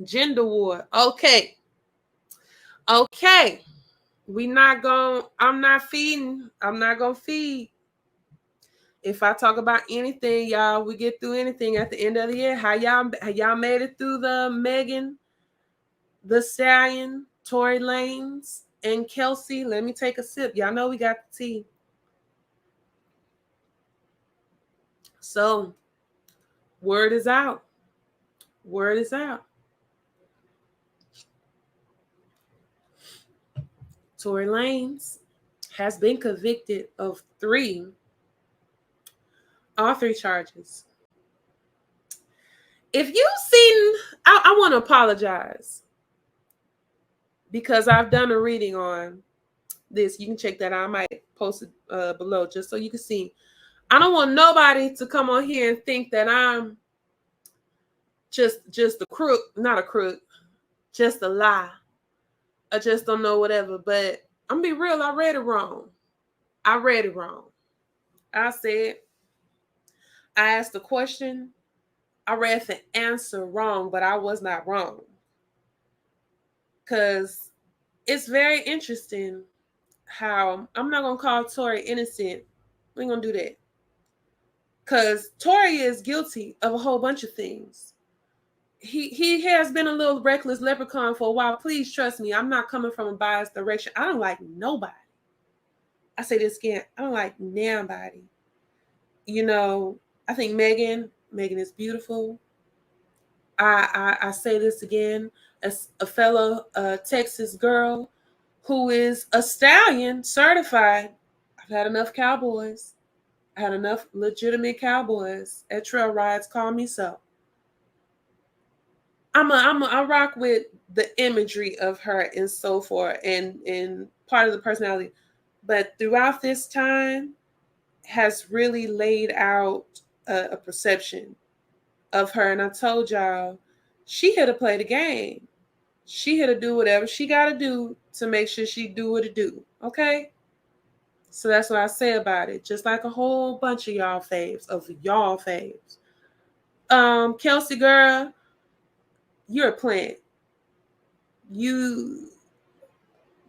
Gender war. Okay. Okay. I'm not feeding. I'm not gonna feed. If I talk about anything, y'all, we get through anything at the end of the year. How y'all made it through the Megan, the Stallion, Tory Lanez, and Kelsey? Let me take a sip. Y'all know we got the tea. So, word is out. Word is out. Tory Lanez has been convicted of all three charges. If you've seen, I want to apologize because I've done a reading on this. You can check that out. I might post it below just so you can see. I don't want nobody to come on here and think that I'm just a crook, not a crook, just a lie. I just don't know whatever. But I'm gonna be real, I read it wrong. I read it wrong. I said, I asked a question, I read the answer wrong, but I was not wrong. Because it's very interesting how I'm not gonna call Tory innocent. We ain't gonna do that. Because Tory is guilty of a whole bunch of things. He has been a little reckless leprechaun for a while. Please trust me, I'm not coming from a biased direction. I don't like nobody. I say this again, I don't like nobody. You know, I think Megan is beautiful. I say this again as a fellow Texas girl who is a stallion certified. I've had enough cowboys. I had enough legitimate cowboys at trail rides call me so. I rock with the imagery of her and so forth and part of the personality. But throughout this time has really laid out a perception of her. And I told y'all, she here to play the game. She here to do whatever she got to do to make sure she do what it do. Okay? So that's what I say about it. Just like a whole bunch of y'all faves. Kelsey girl, you're a plant.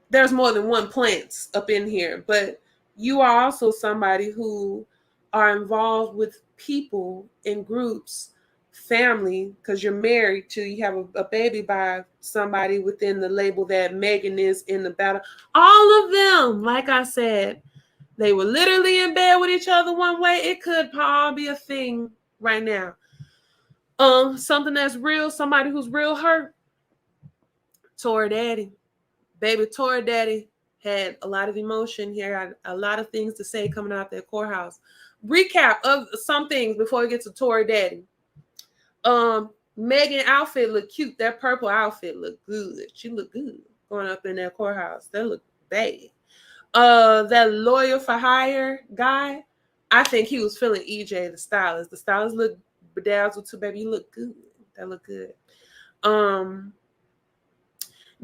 There's more than one plants up in here, but you are also somebody who are involved with people in groups, family, because you're married to, you have a baby by somebody within the label that Megan is in the battle. All of them, like I said, they were literally in bed with each other one way. It could all be a thing right now. Something that's real, somebody who's real hurt. Tory Daddy. Baby Tory Daddy had a lot of emotion here, had a lot of things to say coming out that courthouse. Recap of some things before we get to Tory Daddy. Megan outfit looked cute. That purple outfit looked good. She looked good going up in that courthouse. That looked bad. That lawyer for hire guy, I think he was feeling EJ, the stylist. The stylist looked bedazzled too, baby. You look good. That looked good.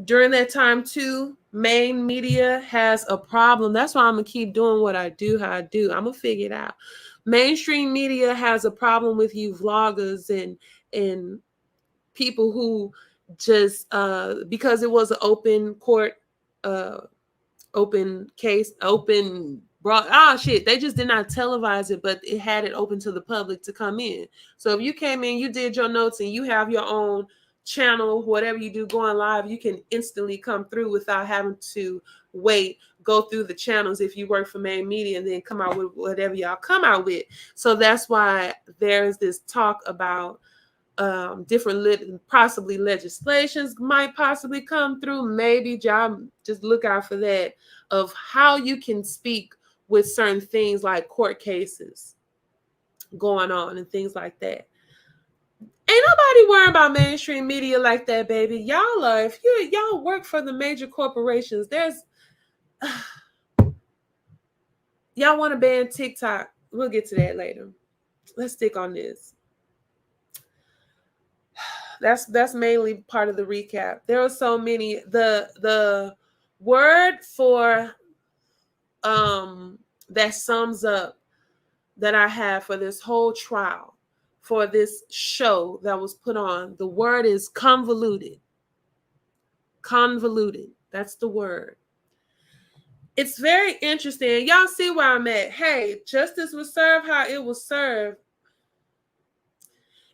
During that time too, main media has a problem. That's why I'm gonna keep doing what I do, how I do. I'm gonna figure it out. Mainstream media has a problem with you vloggers and people who just because it was an open court, open case, open broad shit. They just did not televise it, but it had it open to the public to come in. So if you came in, you did your notes, and you have your own channel, whatever you do going live, you can instantly come through without having to go through the channels if you work for main media and then come out with whatever y'all come out with. So that's why there's this talk about different possibly legislations might possibly come through. Maybe y'all just look out for that, of how you can speak with certain things like court cases going on and things like that. Ain't nobody worrying about mainstream media like that, baby. Y'all are, if y'all work for the major corporations, y'all want to ban TikTok. We'll get to that later. Let's stick on this. That's mainly part of the recap. There are so many. The word for that sums up that I have for this whole trial for this show that was put on. The word is convoluted. Convoluted. That's the word. It's very interesting. Y'all see where I'm at. Hey, justice was served how it was served.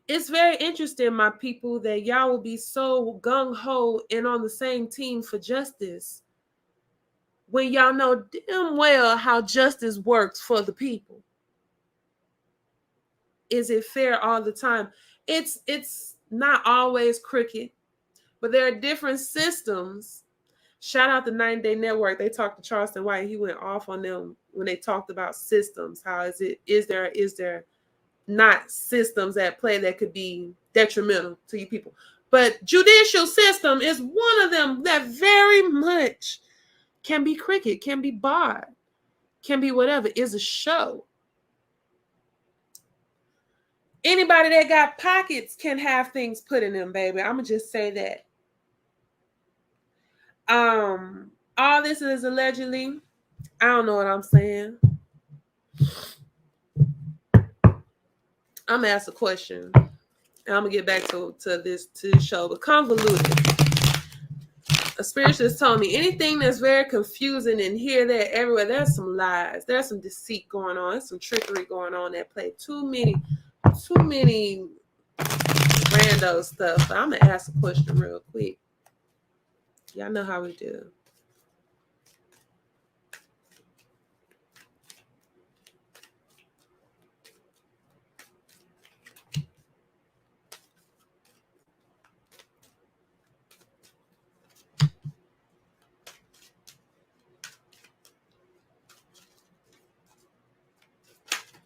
It's very interesting, my people, that y'all will be so gung-ho and on the same team for justice when y'all know damn well how justice works for the people. Is it fair all the time? It's not always crooked, but there are different systems. Shout out the 9-Day Network. They talked to Charleston White. He went off on them when they talked about systems. How is there not systems at play that could be detrimental to you people? But judicial system is one of them that very much can be crooked, can be barred, can be whatever. Is a show. Anybody that got pockets can have things put in them, baby. I'm gonna just say that. All this is allegedly. I don't know what I'm saying. I'm gonna ask a question. And I'm gonna get back to the show. But convoluted. A spiritualist told me anything that's very confusing and here, there, everywhere, there's some lies. There's some deceit going on. There's some trickery going on that play too many rando stuff. But I'm gonna ask a question real quick. Y'all know how we do.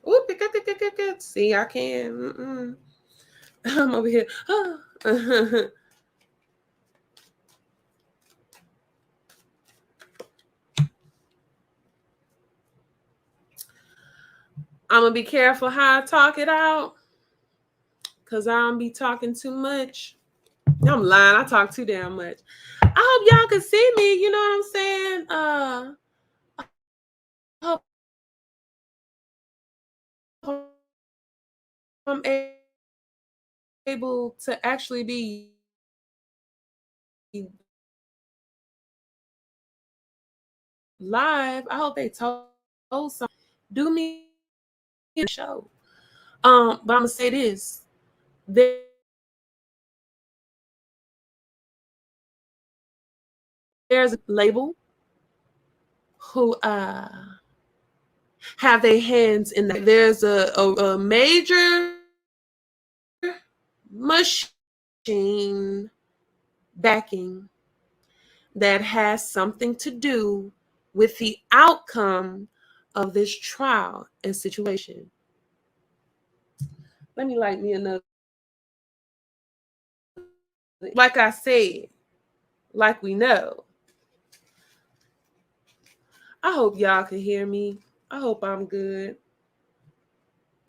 Ooh, see, I can. I'm over here. I'm going to be careful how I talk it out because I don't be talking too much. I'm lying. I talk too damn much. I hope y'all can see me. You know what I'm saying? I hope I'm able to actually be live. I hope they told some do me a show. But I'm gonna say this. There's a label who have their hands in that. There's a major machine backing that has something to do with the outcome of this trial and situation. Let me light me another. Like I said, like we know. I hope y'all can hear me. I hope I'm good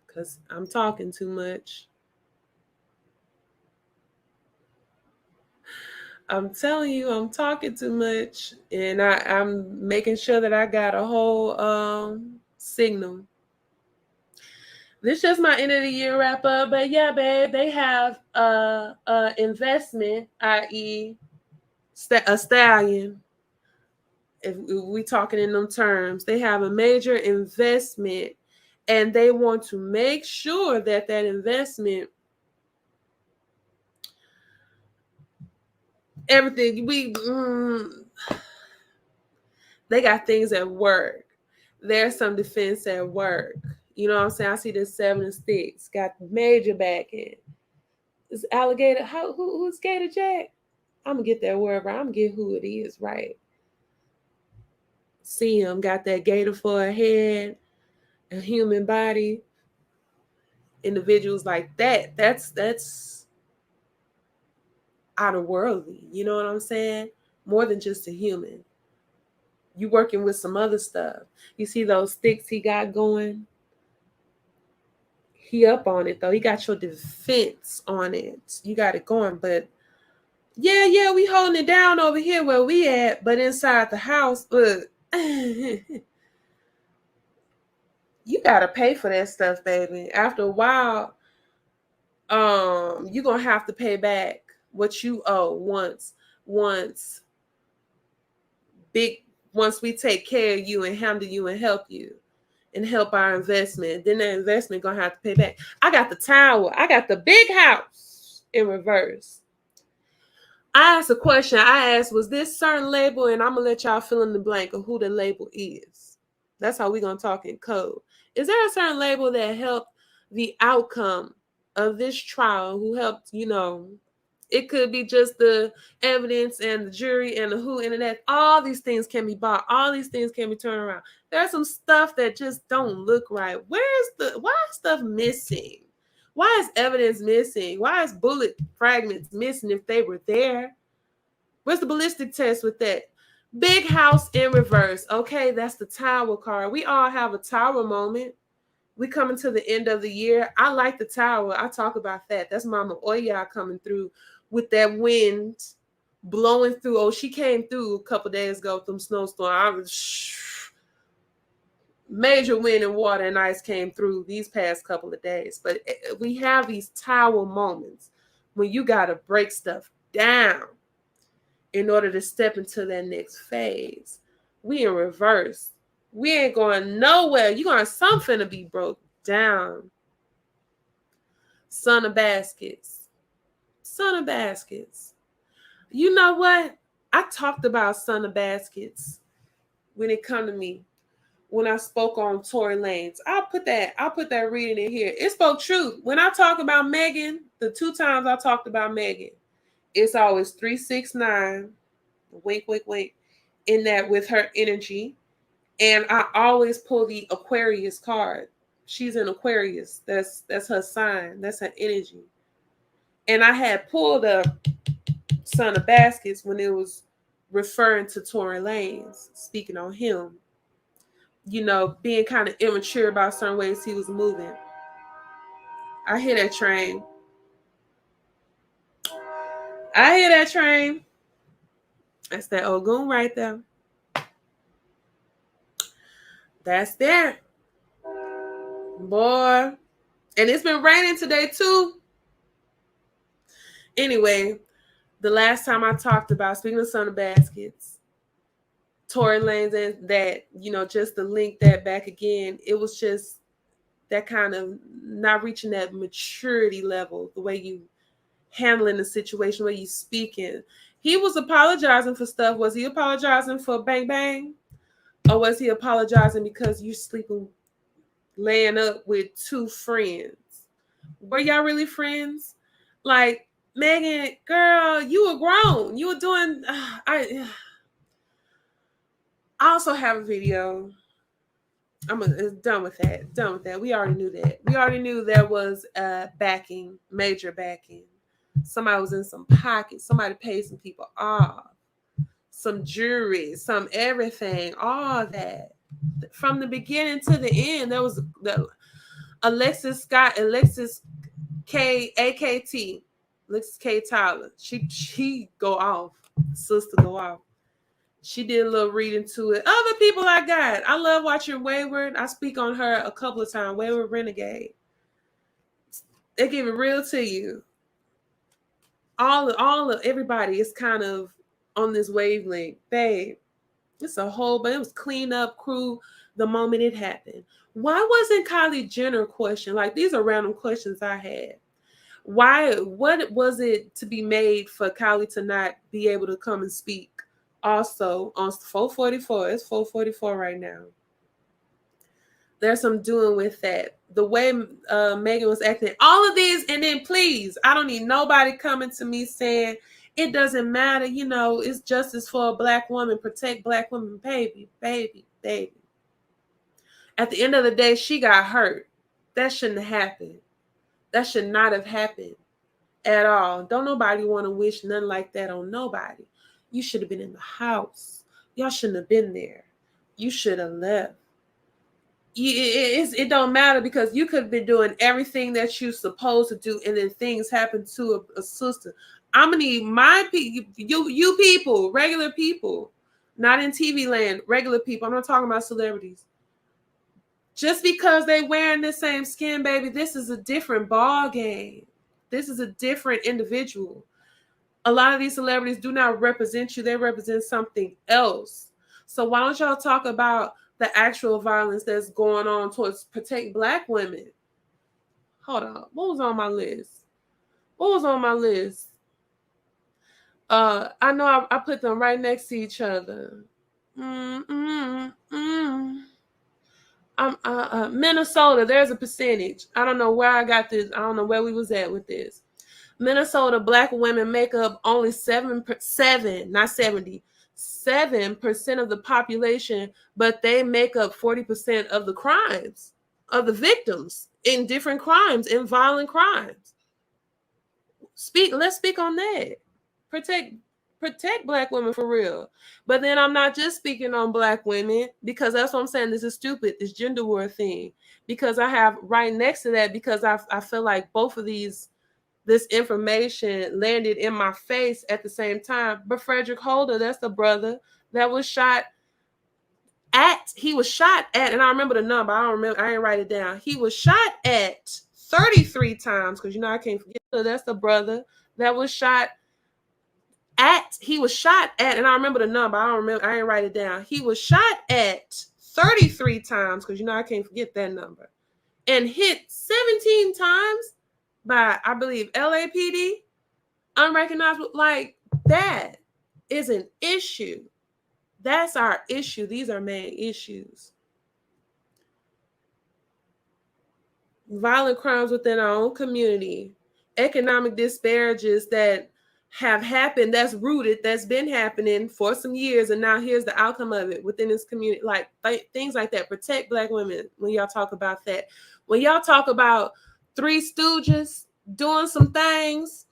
because I'm talking too much. I'm telling you, I'm talking too much, and I'm making sure that I got a whole signal. This is just my end of the year wrap up, but yeah, babe, they have a investment, i.e., a stallion. If we talking in them terms, they have a major investment, and they want to make sure that investment, everything they got things at work. There's some defense at work. You know what I'm saying? I see this 7 of Sticks got major backing. Is Alligator? Who's Gator Jack? I'm gonna get that word right. I'm gonna get who it is right. See him got that gator for a head, a human body. Individuals like that. That's out of worldly. You know what I'm saying? More than just a human. You working with some other stuff. You see those sticks he got going? He up on it though. He got your defense on it. You got it going, but yeah, we holding it down over here where we at, but inside the house, you gotta pay for that stuff, baby. After a while, you're gonna have to pay back what you owe once big once we take care of you and handle you and help you and help our investment. Then the investment gonna have to pay back. I got the tower. I got the big house in reverse. I asked a question. I asked, was this certain label? And I'm gonna let y'all fill in the blank of who the label is. That's how we're gonna talk in code. Is there a certain label that helped the outcome of this trial? Who helped, it could be just the evidence and the jury and the who and the that. All these things can be bought. All these things can be turned around. There's some stuff that just don't look right. Why is stuff missing? Why is evidence missing? Why is bullet fragments missing if they were there? Where's the ballistic test with that? Big house in reverse. Okay, that's the tower card. We all have a tower moment. We coming to the end of the year. I like the tower. I talk about that. That's Mama Oya coming through with that wind blowing through. Oh, she came through a couple days ago with them snowstorm. I was major wind and water and ice came through these past couple of days. But we have these tower moments when you got to break stuff down in order to step into that next phase. We in reverse. We ain't going nowhere. You going something to be broke down. Son of baskets. Son of baskets. You know what? I talked about son of baskets when it come to me. When I spoke on Tory Lanez. I'll put that reading in here. It spoke truth. When I talk about Megan, the 2 times I talked about Megan, it's always 369. Wink, wink, wink. In that with her energy. And I always pull the Aquarius card. She's an Aquarius. That's her sign. That's her energy. And I had pulled up Son of Baskets when it was referring to Tory Lanez, speaking on him. Being kind of immature about certain ways he was moving. I hear that train. That's that Ogun right there. That's that. Boy. And it's been raining today too. Anyway, the last time I talked about, speaking of Son of Baskets, Tory Lanez, and that, just to link that back again, it was just that kind of not reaching that maturity level, the way you handling the situation, the way you speaking. He was apologizing for stuff. Was he apologizing for bang bang? Or was he apologizing because you sleeping, laying up with 2 friends? Were y'all really friends? Like, Megan, girl, you were grown. You were doing, I also have a video. I'm done with that. We already knew that. We already knew there was backing, major backing. Somebody was in some pockets. Somebody paid some people off. Some jewelry, some everything, all that. From the beginning to the end, there was the Alexis K. AKT, Alexis K. Tyler. She go off. Sister go off. She did a little reading to it. Other people I got. I love watching Wayward. I speak on her a couple of times. Wayward Renegade. They give it real to you. All of everybody is kind of on this wavelength. Babe, it's a whole, but it was cleanup crew the moment it happened. Why wasn't Kylie Jenner questioned? Like, these are random questions I had. Why? What was it to be made for Kylie to not be able to come and speak? Also, on 444, it's 444 right now. There's some doing with that. The way Megan was acting, all of these, and then please, I don't need nobody coming to me saying it doesn't matter, it's justice for a Black woman, protect Black women, baby. At the end of the day, she got hurt. That shouldn't have happened. That should not have happened at all. Don't nobody want to wish nothing like that on nobody. You should have been in the house. Y'all shouldn't have been there. You should have left. It don't matter, because you could have been doing everything that you're supposed to do, and then things happen to a sister. I'm gonna need my people, you people, regular people, not in TV land, regular people. I'm not talking about celebrities. Just because they wearing the same skin, baby, this is a different ball game. This is a different individual. A lot of these celebrities do not represent you. They represent something else. So why don't y'all talk about the actual violence that's going on towards protect Black women? Hold on. What was on my list? What was on my list? I know I put them right next to each other. Minnesota, there's a percentage. I don't know where I got this. I don't know where we was at with this. Minnesota, Black women make up only 7% of the population, but they make up 40% of the crimes, of the victims in different crimes, in violent crimes. Let's speak on that. Protect Black women for real. But then I'm not just speaking on Black women, because that's what I'm saying. This is stupid, this gender war thing. Because I have right next to that, because I feel like both of this information landed in my face at the same time. But Frederick Holder, that's the brother that was shot at, and I remember the number. I didn't write it down. He was shot at 33 times, because I can't forget. So that's the brother that was shot at, and I remember the number. I didn't write it down. He was shot at 33 times, because I can't forget that number, and hit 17 times by, I believe, LAPD, unrecognizable. Like, that is an issue. That's our issue. These are main issues. Violent crimes within our own community, economic disparages that have happened, that's rooted, that's been happening for some years, and now here's the outcome of it within this community. Like things like that. Protect Black women. When y'all talk about that, when y'all talk about Three Stooges doing some things,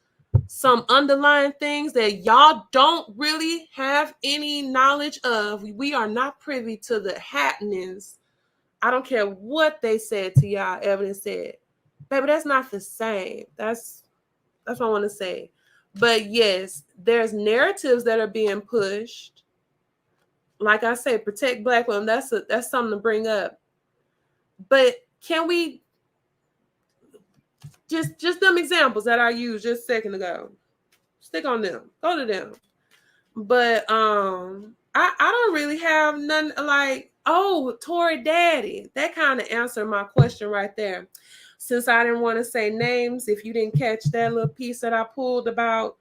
some underlying things that y'all don't really have any knowledge of, we are not privy to the happenings. I don't care what they said to y'all, evidence said, baby, that's not the same. That's what I want to say. But yes, there's narratives that are being pushed. Like I say, protect Black women. That's something to bring up. But can we just them examples that I used just a second ago? Stick on them. Go to them. But I don't really have none like, oh, Tory daddy. That kind of answered my question right there. Since I didn't want to say names, if you didn't catch that little piece that I pulled about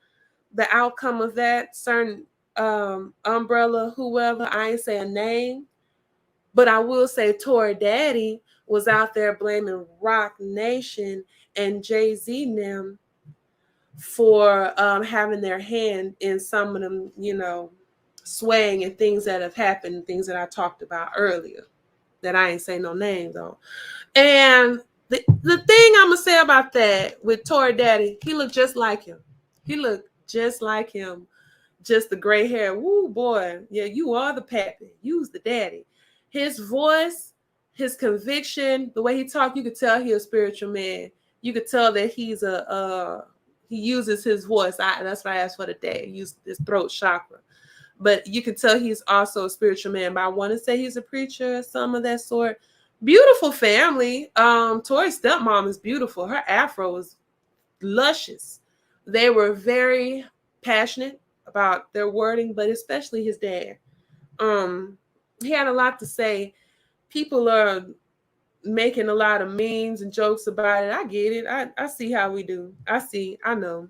the outcome of that certain umbrella, whoever, I ain't say a name, but I will say Tory daddy was out there blaming Rock Nation and Jay-Z and them for having their hand in some of them, swaying and things that have happened, things that I talked about earlier that I ain't say no names on. And the thing I'm gonna say about that with Tory daddy, he looked just like him. Just the gray hair. Woo, boy. Yeah, you are the pappy. You's the daddy. His voice, his conviction, the way he talked, you could tell he's a spiritual man. You could tell that he's he uses his voice. That's what I asked for today. He used his throat chakra. But you can tell he's also a spiritual man. But I want to say he's a preacher, some of that sort. Beautiful family. Tory's stepmom is beautiful. Her afro is luscious. They were very passionate about their wording, but especially his dad. He had a lot to say. People are making a lot of memes and jokes about it. I get it. I see how we do. I know.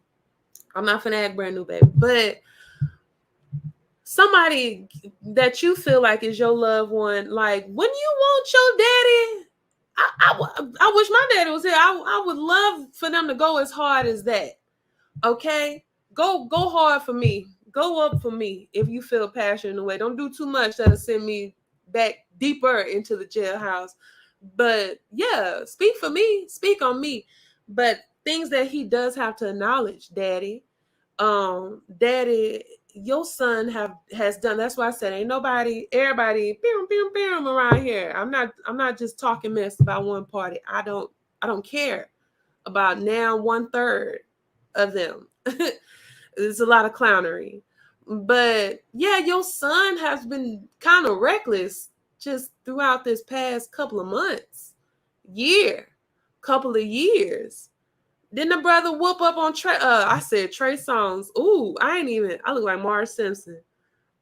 I'm not finna act brand new, baby. But somebody that you feel like is your loved one, like when you want your daddy, I wish my daddy was here. I would love for them to go as hard as that. Okay? Go hard for me. Go up for me if you feel passionate in a way. Don't do too much that'll send me back deeper into the jailhouse. But yeah, speak for me. Speak on me. But things that he does have to acknowledge, daddy. Daddy, your son has done. That's why I said ain't nobody, everybody, bam around here. I'm not just talking mess about one party. I don't care about now 1/3 of them. There's a lot of clownery. But yeah, your son has been kind of reckless just throughout this past couple of months, couple of years. Didn't the brother whoop up on Trey? I said Trey Songz. Ooh, I look like Marge Simpson.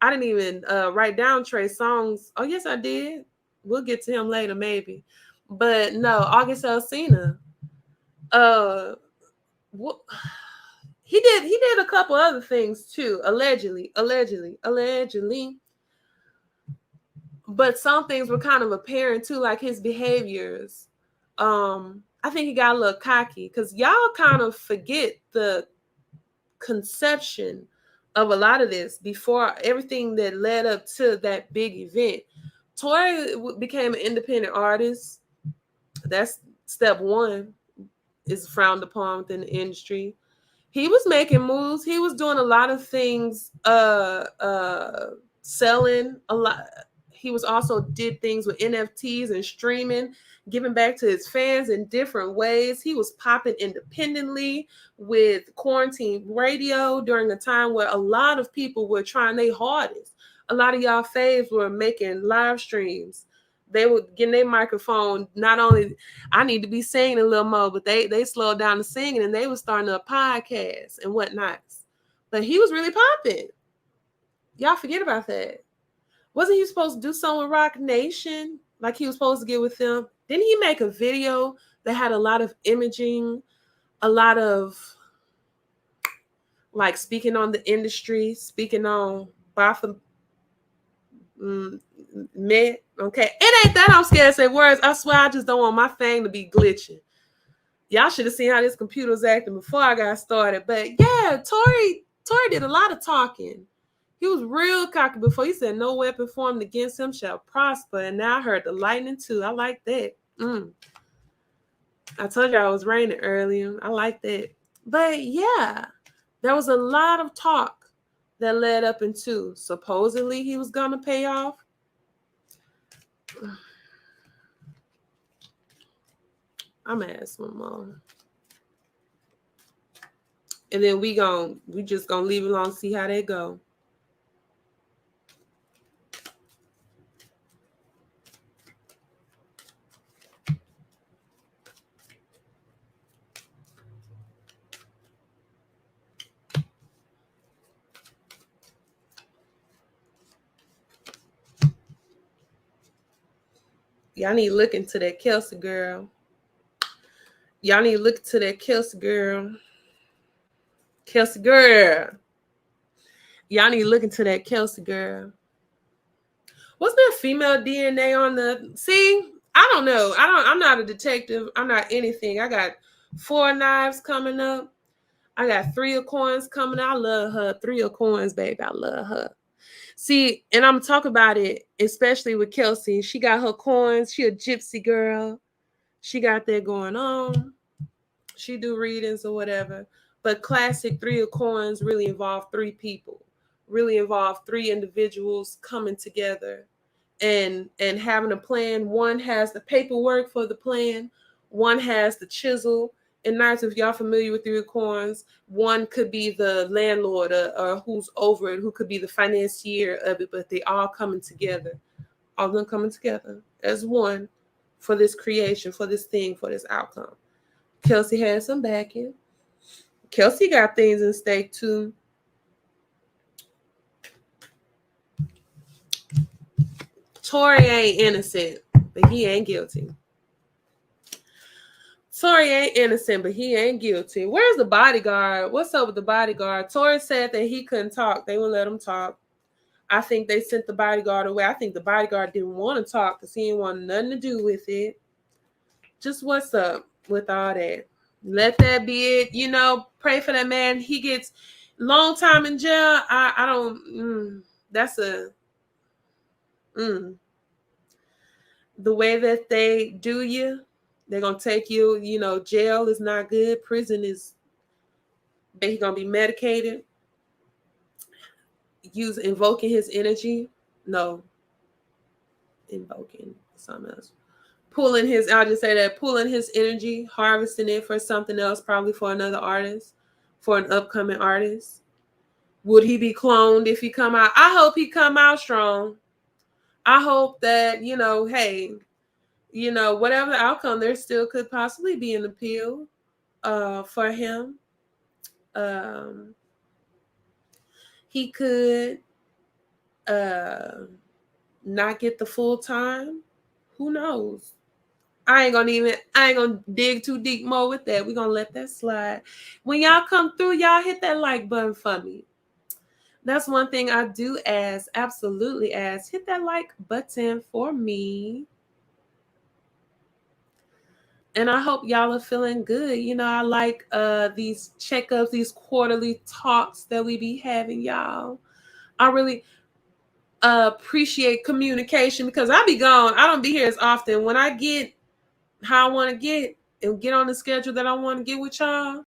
I didn't even write down Trey Songz. Oh, yes, I did. We'll get to him later, maybe. But no, August Alsina. Uh, he did a couple other things too, allegedly. But some things were kind of apparent too, like his behaviors. I think he got a little cocky because y'all kind of forget the conception of a lot of this before everything that led up to that big event. Tory became an independent artist. That's step one, is frowned upon within the industry. He was making moves. He was doing a lot of things, selling a lot. He was also did things with NFTs and streaming, giving back to his fans in different ways. He was popping independently with quarantine radio during a time where a lot of people were trying their hardest. A lot of y'all faves were making live streams. They were getting their microphone. Not only I need to be singing a little more, but they slowed down the singing and they were starting a podcast and whatnot. But he was really popping. Y'all forget about that. Wasn't he supposed to do something with Rock Nation? Like he was supposed to get with them? Didn't he make a video that had a lot of imaging, a lot of like speaking on the industry, speaking on Baffa Met? Okay. It ain't that I'm scared to say words. I swear I just don't want my thing to be glitching. Y'all should have seen how this computer was acting before I got started. But yeah, Tory did a lot of talking. He was real cocky before. He said, no weapon formed against him shall prosper. And now I heard the lightning too. I like that. I told you I was raining earlier. I like that. But yeah, there was a lot of talk that led up into supposedly he was going to pay off. I'm going to ask one more. And then we just going to leave it alone, see how they go. Y'all need to look into that Kelsey girl. Y'all need to look into that Kelsey girl. Kelsey girl. Y'all need to look into that Kelsey girl. Wasn't there female DNA on the... See, I don't know. I'm not a detective. I'm not anything. I got 4 knives coming up. I got 3 of coins coming out. I love her. 3 of coins, baby. I love her. See, and I'm talking about it, especially with Kelsey. She got her coins. She a gypsy girl. She got that going on. She do readings or whatever. But classic 3 of coins really involve 3 people. Really involve 3 individuals coming together and having a plan. One has the paperwork for the plan. One has the chisel. And not if y'all familiar with 3 of coins, one could be the landlord or who's over it, who could be the financier of it, but they all coming together. All of them coming together as one for this creation, for this thing, for this outcome. Kelsey has some backing. Kelsey got things in stake too. Tory ain't innocent, but he ain't guilty. Tory ain't innocent, but he ain't guilty. Where's the bodyguard? What's up with the bodyguard? Tory said that he couldn't talk. They wouldn't let him talk. I think they sent the bodyguard away. I think the bodyguard didn't want to talk because he didn't want nothing to do with it. Just what's up with all that? Let that be it. You know, pray for that man. He gets long time in jail. I don't. That's a. The way that they do you, they're gonna take you. You know, jail is not good. Prison is. He's gonna be medicated. Invoking his energy. No. Invoking something else. Pulling his, I'll just say that, pulling his energy, harvesting it for something else, probably for another artist, for an upcoming artist. Would he be cloned if he come out? I hope he come out strong. I hope that, you know, hey, you know, whatever the outcome, there still could possibly be an appeal. for him. He could not get the full time. Who knows? I ain't gonna dig too deep more with that. We're gonna let that slide. When y'all come through, y'all hit that like button for me. That's one thing I do ask, absolutely ask. Hit that like button for me. And I hope y'all are feeling good. You know, I like these checkups, these quarterly talks that we be having, y'all. I really appreciate communication because I be gone. I don't be here as often. When I get how I want to get and get on the schedule that I want to get with y'all,